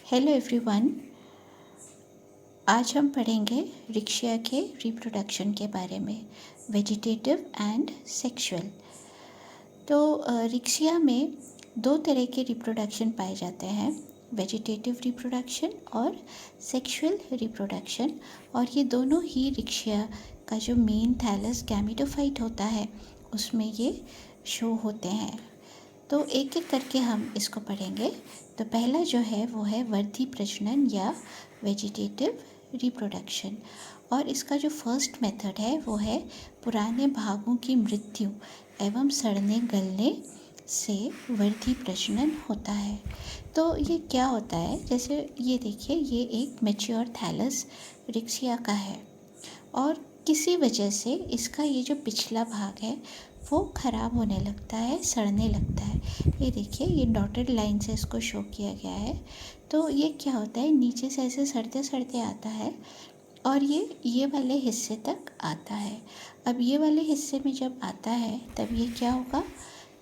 Hello everyone. आज हम पढ़ेंगे रिक्शिया के रिप्रोडक्शन के बारे में, वेजिटेटिव एंड सेक्सुअल। तो रिक्शिया में दो तरह के रिप्रोडक्शन पाए जाते हैं, वेजिटेटिव रिप्रोडक्शन और सेक्सुअल रिप्रोडक्शन। और ये दोनों ही रिक्शिया का जो मेन थैलस गैमेटोफाइट होता है उसमें ये शो होते हैं। तो एक एक करके हम इसको पढ़ेंगे। तो पहला जो है वो है वर्धी प्रजनन या वेजिटेटिव रिप्रोडक्शन। और इसका जो फर्स्ट मेथड है वो है पुराने भागों की मृत्यु एवं सड़ने गलने से वर्धी प्रजनन होता है। तो ये क्या होता है, जैसे ये देखिए, ये एक मैच्योर थैलस रिक्शिया का है और किसी वजह से इसका ये जो पिछला भाग है वो ख़राब होने लगता है, सड़ने लगता है। ये देखिए, ये डॉटेड लाइन से इसको शो किया गया है। तो ये क्या होता है, नीचे से ऐसे सड़ते सड़ते आता है और ये वाले हिस्से तक आता है। अब ये वाले हिस्से में जब आता है तब ये क्या होगा,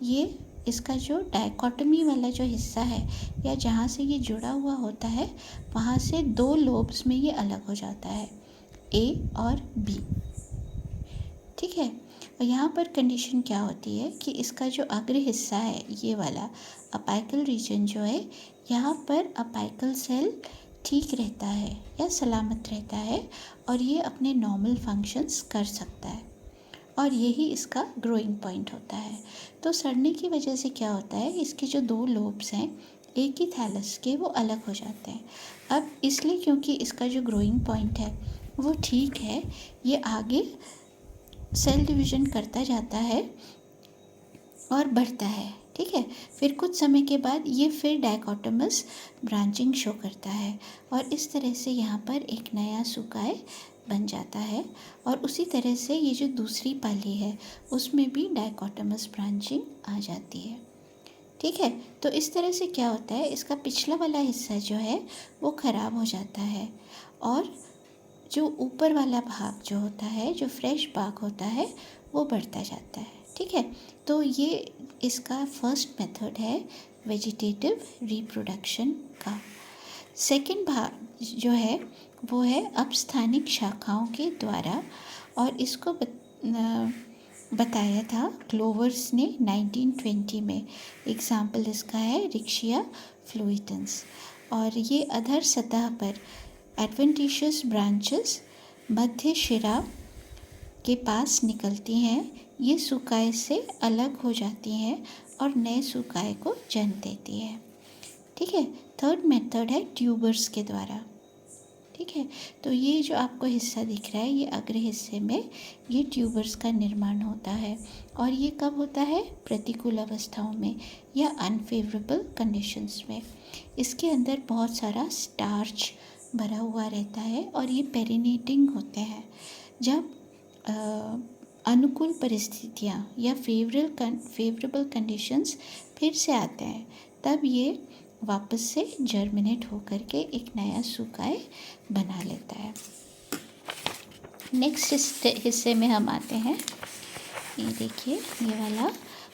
ये इसका जो डायकोटमी वाला जो हिस्सा है या जहाँ से ये जुड़ा हुआ होता है वहाँ से दो लोब्स में ये अलग हो जाता है, ए और बी। ठीक है। और यहाँ पर कंडीशन क्या होती है कि इसका जो अग्र हिस्सा है, ये वाला अपाइकल रीजन जो है, यहाँ पर अपाइकल सेल ठीक रहता है या सलामत रहता है और ये अपने नॉर्मल फंक्शंस कर सकता है और यही इसका ग्रोइंग पॉइंट होता है। तो सड़ने की वजह से क्या होता है, इसके जो दो लोब्स हैं एक ही थैलस के वो अलग हो जाते हैं। अब इसलिए क्योंकि इसका जो ग्रोइंग पॉइंट है वो ठीक है, ये आगे सेल डिवीज़न करता जाता है और बढ़ता है। ठीक है। फिर कुछ समय के बाद ये फिर डायकोटोमस ब्रांचिंग शो करता है और इस तरह से यहाँ पर एक नया सुकाय बन जाता है। और उसी तरह से ये जो दूसरी पाली है उसमें भी डायकोटोमस ब्रांचिंग आ जाती है। ठीक है। तो इस तरह से क्या होता है, इसका पिछला वाला हिस्सा जो है वो ख़राब हो जाता है और जो ऊपर वाला भाग जो होता है, जो फ्रेश भाग होता है, वो बढ़ता जाता है। ठीक है। तो ये इसका फर्स्ट मेथड है वेजिटेटिव रिप्रोडक्शन का। सेकंड भाग जो है वो है अपस्थानिक शाखाओं के द्वारा, और इसको बताया था क्लोवर्स ने 1920 में। एग्जाम्पल इसका है रिक्शिया फ्लूइटेंस। और ये अधर सतह पर एडवेंटिशियस ब्रांचेस मध्य शिरा के पास निकलती हैं। ये सुकाय से अलग हो जाती हैं और नए सुकाय को जन्म देती है। ठीक है। थर्ड मेथड है ट्यूबर्स के द्वारा। ठीक है। तो ये जो आपको हिस्सा दिख रहा है, ये अग्र हिस्से में ये ट्यूबर्स का निर्माण होता है। और ये कब होता है, प्रतिकूल अवस्थाओं में या अनफेवरेबल कंडीशंस में। इसके अंदर बहुत सारा स्टार्च भरा हुआ रहता है और ये पेरिनेटिंग होते हैं। जब अनुकूल परिस्थितियाँ या फेवरेबल कंडीशंस फिर से आते हैं तब ये वापस से जर्मिनेट होकर के एक नया सुकाय बना लेता है। नेक्स्ट हिस्से में हम आते हैं। ये देखिए, ये वाला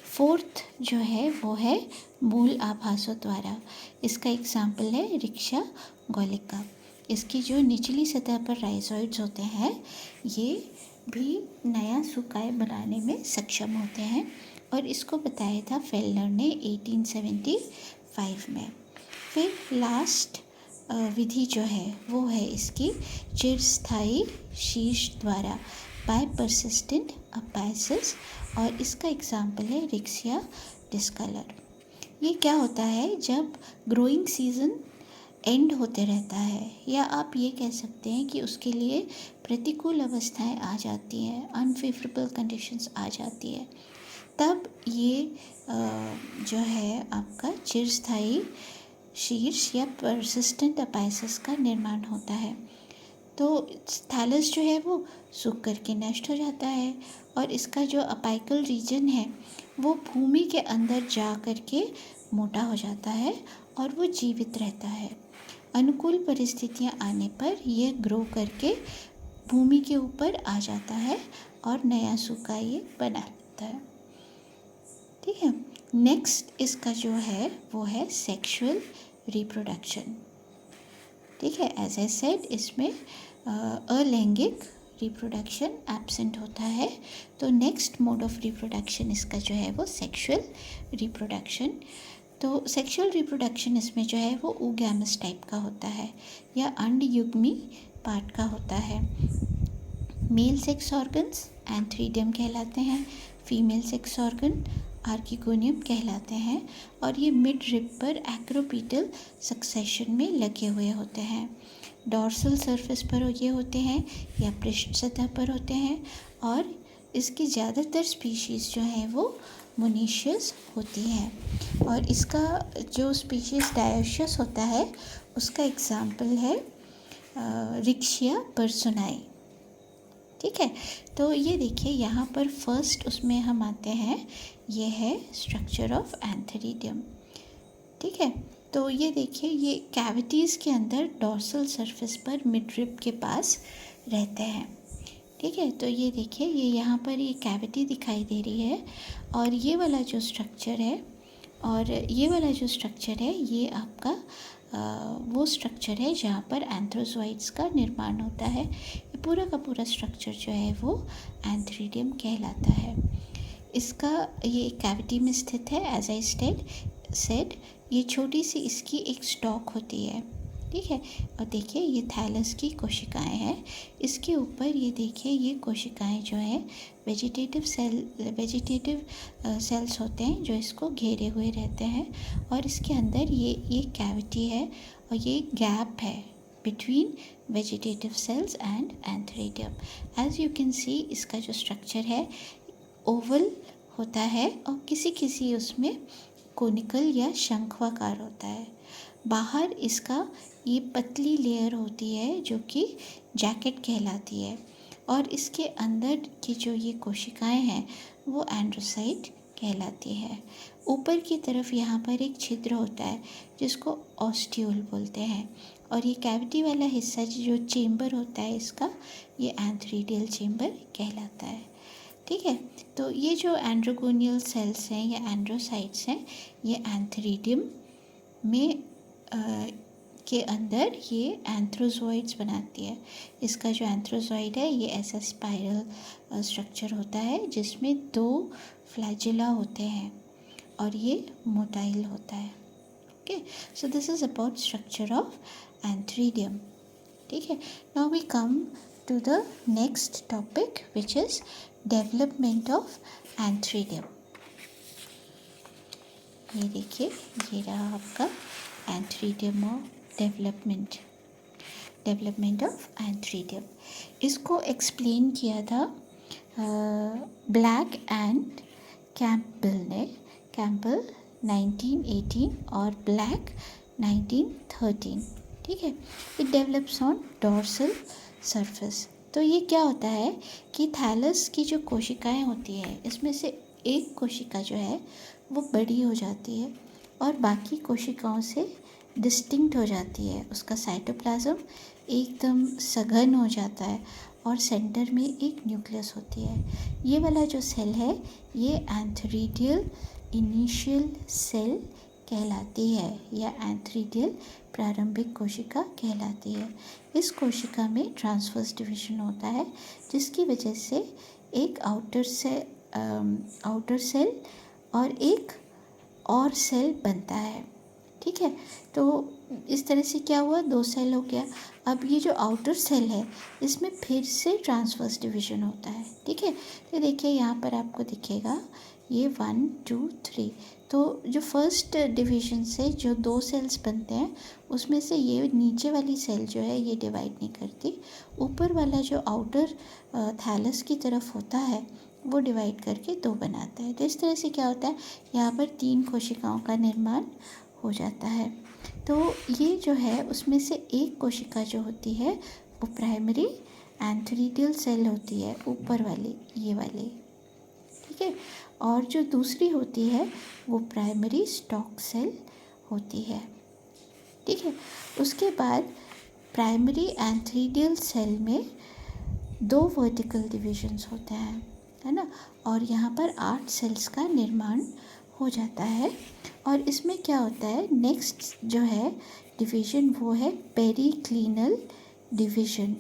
फोर्थ जो है वो है मूल आभासों द्वारा। इसका एग्जाम्पल है रिक्शा गोलिका। इसकी जो निचली सतह पर राइजोइड्स होते हैं ये भी नया सुकाय बनाने में सक्षम होते हैं और इसको बताया था फेलनर ने 1875 में। फिर लास्ट विधि जो है वो है इसकी चिरस्थायी शीर्ष द्वारा बाय परसिस्टेंट अपाइसिस, और इसका एग्जाम्पल है रिक्शिया डिस्कलर। ये क्या होता है, जब ग्रोइंग सीजन एंड होते रहता है या आप ये कह सकते हैं कि उसके लिए प्रतिकूल अवस्थाएं आ जाती हैं, अनफेवरेबल कंडीशंस आ जाती है, तब ये जो है आपका चिरस्थायी शीर्ष या परसिस्टेंट अपाइसिस का निर्माण होता है। तो थैलस जो है वो सूख करके नष्ट हो जाता है और इसका जो अपाइकल रीजन है वो भूमि के अंदर जा करके मोटा हो जाता है और वो जीवित रहता है। अनुकूल परिस्थितियाँ आने पर यह ग्रो करके भूमि के ऊपर आ जाता है और नया सुकाय ये बना लेता है। ठीक है। नेक्स्ट इसका जो है वो है सेक्सुअल रिप्रोडक्शन। ठीक है, एज आई सेड इसमें अलैंगिक रिप्रोडक्शन एब्सेंट होता है। तो नेक्स्ट मोड ऑफ रिप्रोडक्शन इसका जो है वो सेक्सुअल रिप्रोडक्शन। तो सेक्सुअल रिप्रोडक्शन इसमें जो है वो oogamous टाइप का होता है या अंडयुग्मी पार्ट का होता है। मेल सेक्स ऑर्गन्स एंथ्रीडियम कहलाते हैं, फीमेल सेक्स ऑर्गन आर्किगोनियम कहलाते हैं, और ये मिड रिब पर एक्रोपीटल सक्सेशन में लगे हुए होते हैं। डॉर्सल सरफेस पर ये होते हैं या पृष्ठ सतह पर होते हैं, और इसकी ज़्यादातर स्पीशीज़ जो हैं वो मोनीशियस होती हैं। और इसका जो स्पीशीज़ डायोशियस होता है उसका एग्जाम्पल है रिक्शिया पर्सोनाई। ठीक है, तो ये देखिए यहाँ पर फर्स्ट उसमें हम आते हैं, ये है स्ट्रक्चर ऑफ एंथेरिडियम। ठीक है, तो ये देखिए ये कैविटीज़ के अंदर डॉर्सल सरफेस पर मिड रिब के पास रहते हैं। ठीक है, तो ये देखिए ये यहाँ पर ये कैविटी दिखाई दे रही है, और ये वाला जो स्ट्रक्चर है और ये वाला जो स्ट्रक्चर है ये आपका वो स्ट्रक्चर है जहाँ पर एंथ्रोजोइड्स का निर्माण होता है। ये पूरा का पूरा स्ट्रक्चर जो है वो एंथ्रीडियम कहलाता है। इसका ये कैविटी में स्थित है, एज आई सेड ये छोटी सी इसकी एक स्टॉक होती है। ठीक है, और देखिए ये थैलस की कोशिकाएं हैं। इसके ऊपर ये देखिए ये कोशिकाएं जो हैं वेजिटेटिव सेल्स होते हैं जो इसको घेरे हुए रहते हैं, और इसके अंदर ये कैविटी है और ये गैप है between vegetative cells and antheridium. As you can see इसका जो स्ट्रक्चर है ओवल होता है और किसी किसी उसमें कोनिकल या शंखवाकार होता है। बाहर इसका ये पतली लेयर होती है जो कि जैकेट कहलाती है, और इसके अंदर की जो ये कोशिकाएं हैं वो एंड्रोसाइट कहलाती है। ऊपर की तरफ यहाँ पर एक छिद्र होता है जिसको ऑस्टियोल बोलते हैं, और ये कैविटी वाला हिस्सा जो चेम्बर होता है इसका ये एंथ्रीडियल चेम्बर कहलाता है। ठीक है, तो ये जो एंड्रोगोनियल सेल्स हैं या एंड्रोसाइट्स हैं ये एंथ्रीडियम में के अंदर ये एंथ्रोजोइड्स बनाती है। इसका जो एंथ्रोजोइड है ये ऐसा स्पाइरल स्ट्रक्चर होता है जिसमें 2 फ्लैजिला होते हैं और ये मोटाइल होता है। Okay, so this is about structure of antheridium. ठीक है, now we come to the next topic which is development of antheridium. ये देखिए ये रहा आपका antheridium of development of antheridium. इसको एक्सप्लेन किया था ब्लैक एंड कैंपबेल ने, कैंपबेल 1918 और ब्लैक 1913। ठीक है, it develops on dorsal surface. तो ये क्या होता है कि थैलस की जो कोशिकाएं होती हैं इसमें से एक कोशिका जो है वो बड़ी हो जाती है और बाकी कोशिकाओं से डिस्टिंक्ट हो जाती है। उसका साइटोप्लाज्म एकदम सघन हो जाता है और सेंटर में एक न्यूक्लियस होती है। ये वाला जो सेल है ये एंथ्रीडियल इनिशियल सेल कहलाती है या एंथ्रीडियल प्रारंभिक कोशिका कहलाती है। इस कोशिका में ट्रांसवर्स डिवीजन होता है जिसकी वजह से एक आउटर सेल और एक और सेल बनता है। ठीक है, तो इस तरह से क्या हुआ, 2 सेल हो गया। अब ये जो आउटर सेल है इसमें फिर से ट्रांसवर्स डिवीजन होता है। ठीक है, तो देखिए यहाँ पर आपको दिखेगा ये 1 2 3। तो जो फर्स्ट डिवीजन से जो 2 सेल्स बनते हैं उसमें से ये नीचे वाली सेल जो है ये डिवाइड नहीं करती, ऊपर वाला जो आउटर थैलस की तरफ होता है वो डिवाइड करके 2 बनाता है। तो इस तरह से क्या होता है, यहाँ पर 3 कोशिकाओं का निर्माण हो जाता है। तो ये जो है उसमें से एक कोशिका जो होती है वो प्राइमरी एंथ्रीडियल सेल होती है, ऊपर वाली ये वाली। ठीक है, और जो दूसरी होती है वो प्राइमरी स्टॉक सेल होती है। ठीक है, उसके बाद प्राइमरी एंथ्रीडियल सेल में 2 वर्टिकल डिविजन्स होते हैं, है ना, और यहाँ पर 8 सेल्स का निर्माण हो जाता है। और इसमें क्या होता है, नेक्स्ट जो है डिवीज़न वो है पेरिक्लिनल डिवीज़न।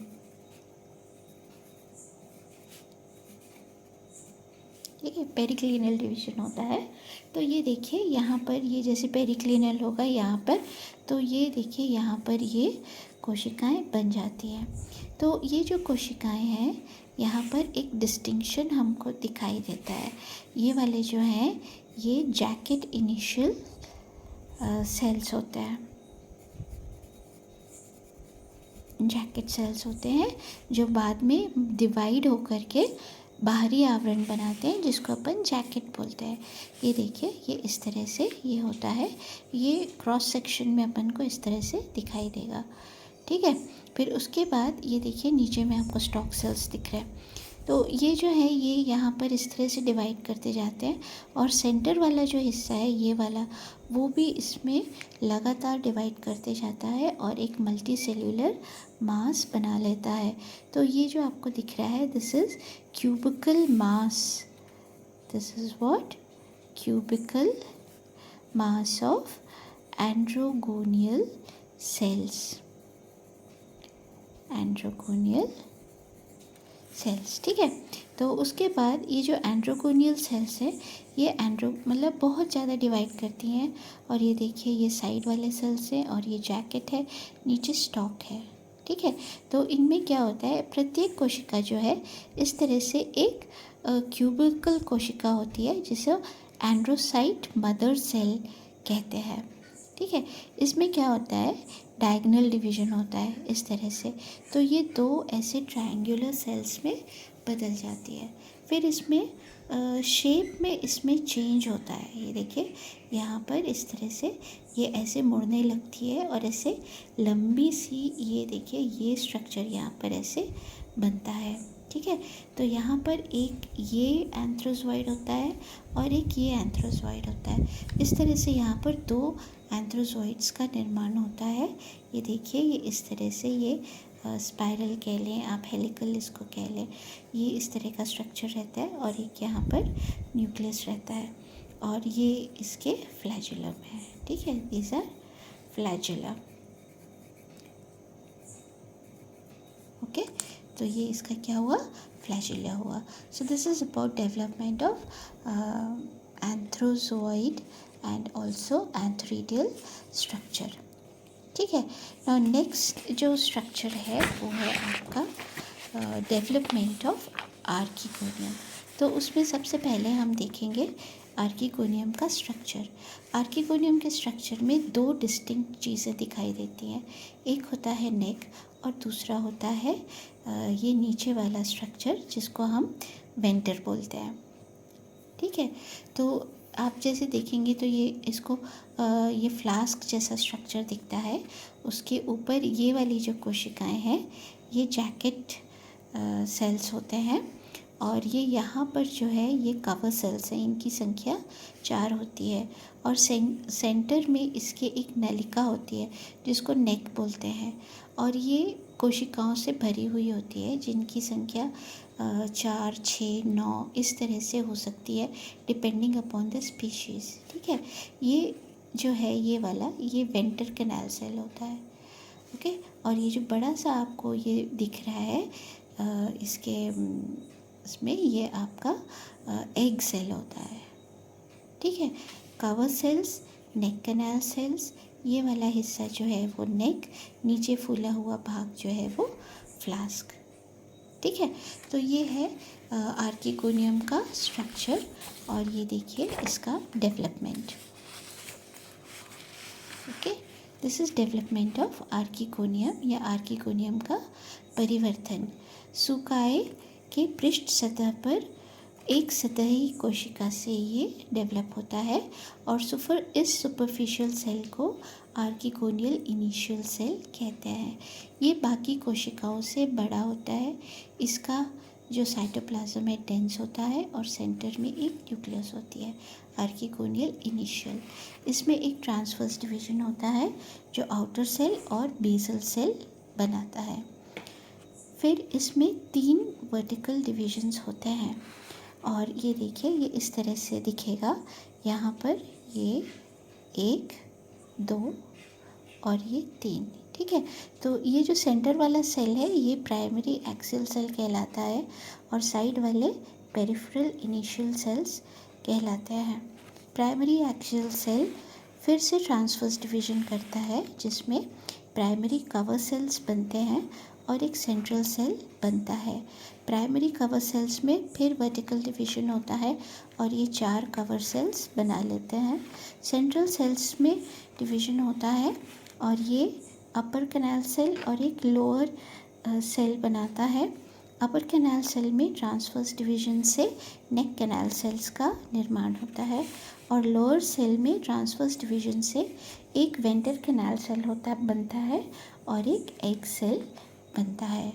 ठीक है, पेरिक्लिनल डिवीज़न होता है। तो ये देखिए यहाँ पर ये जैसे पेरिक्लिनल होगा यहाँ पर, तो ये देखिए यहाँ पर ये कोशिकाएं बन जाती हैं। तो ये जो कोशिकाएं हैं यहाँ पर एक डिस्टिंक्शन हमको दिखाई देता है। ये वाले जो हैं ये जैकेट इनिशियल सेल्स होते हैं, जैकेट सेल्स होते हैं जो बाद में डिवाइड होकर के बाहरी आवरण बनाते हैं जिसको अपन जैकेट बोलते हैं। ये देखिए ये इस तरह से ये होता है, ये क्रॉस सेक्शन में अपन को इस तरह से दिखाई देगा। ठीक है, फिर उसके बाद ये देखिए नीचे में आपको स्टॉक सेल्स दिख रहे हैं। तो ये जो है ये यहाँ पर इस तरह से डिवाइड करते जाते हैं और सेंटर वाला जो हिस्सा है ये वाला वो भी इसमें लगातार डिवाइड करते जाता है और एक मल्टी सेल्यूलर मास बना लेता है। तो ये जो आपको दिख रहा है this is cubical mass, this is what, cubical mass of androgonial cells, androgonial cells. ठीक है, तो उसके बाद ये जो एंड्रोगोनियल सेल्स है ये मतलब बहुत ज़्यादा डिवाइड करती हैं। और ये देखिए ये साइड वाले सेल्स हैं और ये जैकेट है, नीचे स्टॉक है। ठीक है, तो इनमें क्या होता है, प्रत्येक कोशिका जो है इस तरह से एक क्यूबिकल कोशिका होती है जिसे एंड्रोसाइट मदर सेल कहते हैं। ठीक है, इसमें क्या होता है, डायगोनल डिवीज़न होता है इस तरह से। तो ये दो ऐसे ट्रायंगुलर सेल्स में बदल जाती है। फिर इसमें शेप में इसमें चेंज होता है। ये देखिए यहाँ पर इस तरह से ये ऐसे मुड़ने लगती है और ऐसे लंबी सी, ये देखिए ये स्ट्रक्चर यहाँ पर ऐसे बनता है। ठीक है, तो यहाँ पर एक ये एंथ्रोजॉइड होता है और एक ये एंथ्रोजॉइड होता है। इस तरह से यहाँ पर दो एंथ्रोजॉइड्स का निर्माण होता है। ये देखिए ये इस तरह से ये स्पाइरल कह लें आप, हेलिकल इसको कह लें, ये इस तरह का स्ट्रक्चर रहता है और एक यहाँ पर न्यूक्लियस रहता है और ये इसके फ्लैजुलम है। ठीक है, दीज आर फ्लैजुला। ओके, तो ये इसका क्या हुआ, फ्लैजुला हुआ। So this is about development of antherozoid and also antheridial structure. ठीक है, नाउ नेक्स्ट जो स्ट्रक्चर है वो है आपका डेवलपमेंट ऑफ आर्किगोनियम। तो उसमें सबसे पहले हम देखेंगे आर्किगोनियम का स्ट्रक्चर। आर्किगोनियम के स्ट्रक्चर में दो डिस्टिंक्ट चीज़ें दिखाई देती हैं, एक होता है नेक और दूसरा होता है ये नीचे वाला स्ट्रक्चर जिसको हम वेंटर बोलते हैं। ठीक है, तो आप जैसे देखेंगे तो ये इसको ये फ्लास्क जैसा स्ट्रक्चर दिखता है, उसके ऊपर ये वाली जो कोशिकाएं हैं ये जैकेट सेल्स होते हैं और ये यहाँ पर जो है ये कवर सेल्स हैं, इनकी संख्या 4 होती है और सेंटर में इसके एक नलिका होती है जिसको नेक बोलते हैं और ये कोशिकाओं से भरी हुई होती है जिनकी संख्या 4, 6, 9 इस तरह से हो सकती है डिपेंडिंग अपॉन द स्पीशीज़। ठीक है, ये जो है ये वाला ये वेंटर कैनाल सेल होता है। ओके, और ये जो बड़ा सा आपको ये दिख रहा है इसमें ये आपका एग सेल होता है। ठीक है, कवर सेल्स, नेक कैनाल सेल्स, ये वाला हिस्सा जो है वो नेक, नीचे फूला हुआ भाग जो है वो फ्लास्क। ठीक है, तो ये है आर्किगोनियम का स्ट्रक्चर और ये देखिए इसका development. Okay, this is development of archegonium या आर्किगोनियम का परिवर्तन। सुकाए के पृष्ठ सतह पर एक सतही कोशिका से ये डेवलप होता है और इस सुपरफिशियल सेल को आर्किगोनियल इनिशियल सेल कहते हैं। ये बाकी कोशिकाओं से बड़ा होता है, इसका जो साइटोप्लाज्म है डेंस होता है और सेंटर में एक न्यूक्लियस होती है, आर्किगोनियल इनिशियल। इसमें एक ट्रांसवर्स डिवीजन होता है जो आउटर सेल और बेसल सेल बनाता है। फिर इसमें 3 वर्टिकल डिविजन्स होते हैं और ये देखिए ये इस तरह से दिखेगा। यहाँ पर ये 1, 2 और ये 3। ठीक है, तो ये जो सेंटर वाला सेल है ये प्राइमरी एक्सियल सेल कहलाता है और साइड वाले पेरिफेरल इनिशियल सेल्स कहलाते हैं। प्राइमरी एक्सियल सेल फिर से ट्रांसवर्स डिवीजन करता है जिसमें प्राइमरी कवर सेल्स बनते हैं और एक सेंट्रल सेल बनता है। प्राइमरी कवर सेल्स में फिर वर्टिकल डिवीजन होता है और ये 4 कवर सेल्स बना लेते हैं। सेंट्रल सेल्स में डिवीजन होता है और ये अपर कैनाल सेल और एक लोअर सेल बनाता है। अपर कैनाल सेल में ट्रांसवर्स डिवीजन से नेक कैनाल सेल्स का निर्माण होता है और लोअर सेल में ट्रांसवर्स डिवीजन से एक वेंटर कैनाल सेल बनता है और एक एग सेल बनता है।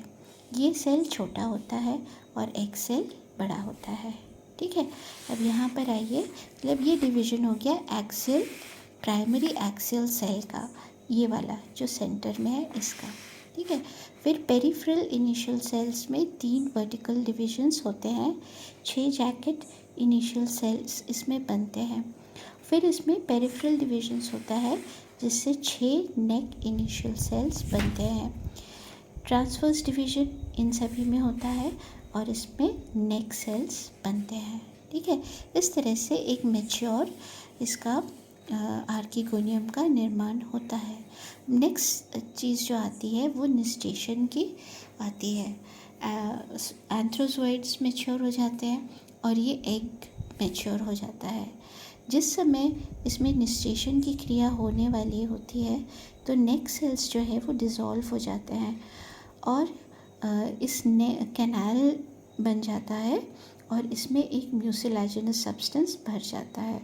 ये सेल छोटा होता है और एग सेल बड़ा होता है। ठीक है, अब यहाँ पर आइए, मतलब ये डिवीजन हो गया एक्सियल, प्राइमरी एक्सियल सेल का, ये वाला जो सेंटर में है इसका। ठीक है, फिर पेरिफेरल इनिशियल सेल्स में 3 वर्टिकल डिविजन्स होते हैं, 6 जैकेट इनिशियल सेल्स इसमें बनते हैं। फिर इसमें पेरिफेरल डिविजन्स होता है जिससे 6 नेक इनिशियल सेल्स बनते हैं। ट्रांसवर्स डिवीजन इन सभी में होता है और इसमें नेक सेल्स बनते हैं। ठीक है, इस तरह से एक मैच्योर इसका आर्किगोनियम का निर्माण होता है। नेक्स्ट चीज़ जो आती है वो निस्टेशन की आती है। एंथ्रोजोइड्स मैच्योर हो जाते हैं और ये एग मैच्योर हो जाता है। जिस समय इसमें निस्टेशन की क्रिया होने वाली होती है तो नेक सेल्स जो है वो डिज़ोल्व हो जाते हैं और इस कैनाल बन जाता है और इसमें एक म्यूसिलेजिनस सब्सटेंस भर जाता है।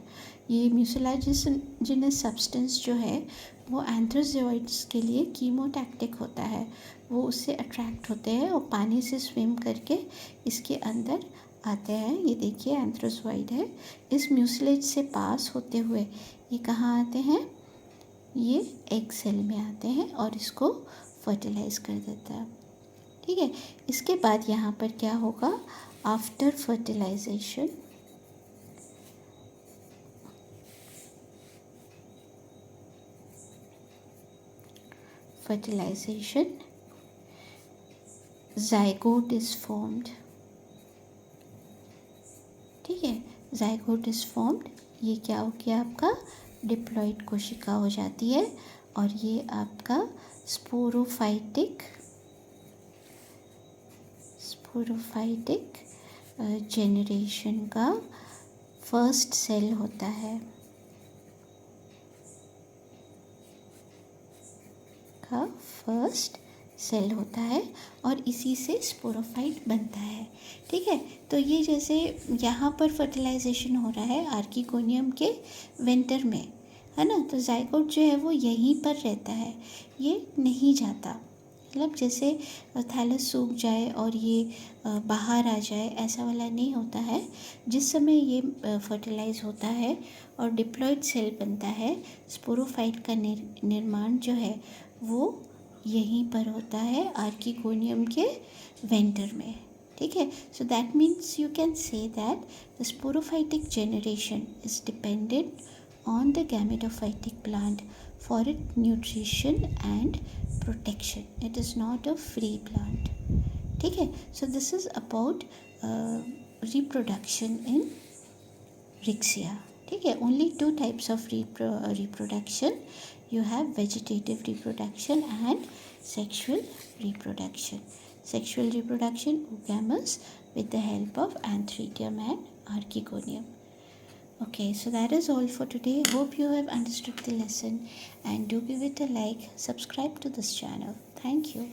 ये म्यूसिलेजिनस सब्सटेंस जो है वो एंथ्रोजोइड्स के लिए कीमोटैक्टिक होता है। वो उससे अट्रैक्ट होते हैं और पानी से स्विम करके इसके अंदर आते हैं। ये देखिए एंथ्रोजोइड है, इस म्यूसिलेज से पास होते हुए ये कहाँ आते हैं, ये एग सेल में आते हैं और इसको फर्टिलाइज कर देता है। ठीक है, इसके बाद यहाँ पर क्या होगा, after fertilization zygote is formed. ठीक है, ज़ाइगोट इज फॉर्म्ड, ये क्या हो गया आपका डिप्लॉइड कोशिका हो जाती है और ये आपका स्पोरोफाइटिक जेनरेशन का फर्स्ट सेल होता है, फर्स्ट सेल होता है और इसी से स्पोरोफाइट बनता है। ठीक है, तो ये जैसे यहाँ पर फर्टिलाइजेशन हो रहा है आर्किगोनियम के वेंटर में, है ना, तो ज़ाइगोट जो है वो यहीं पर रहता है, ये नहीं जाता। मतलब जैसे थैलस सूख जाए और ये बाहर आ जाए ऐसा वाला नहीं होता है। जिस समय ये फर्टिलाइज होता है और डिप्लॉइड सेल बनता है, स्पोरोफाइट का निर्माण जो है वो यहीं पर होता है आर्किगोनियम के वेंटर में। ठीक है, so that means you can say that the sporophytic generation is dependent on the gametophytic plant for its nutrition and protection. It is not a free plant. ठीक है, so this is about reproduction in Rixia. ठीक है, only 2 types of reproduction. You have vegetative reproduction and sexual reproduction. Sexual reproduction ogamus with the help of Antheridium and Archegonium. Okay, so that is all for today. Hope you have understood the lesson and do give it a like, subscribe to this channel. Thank you.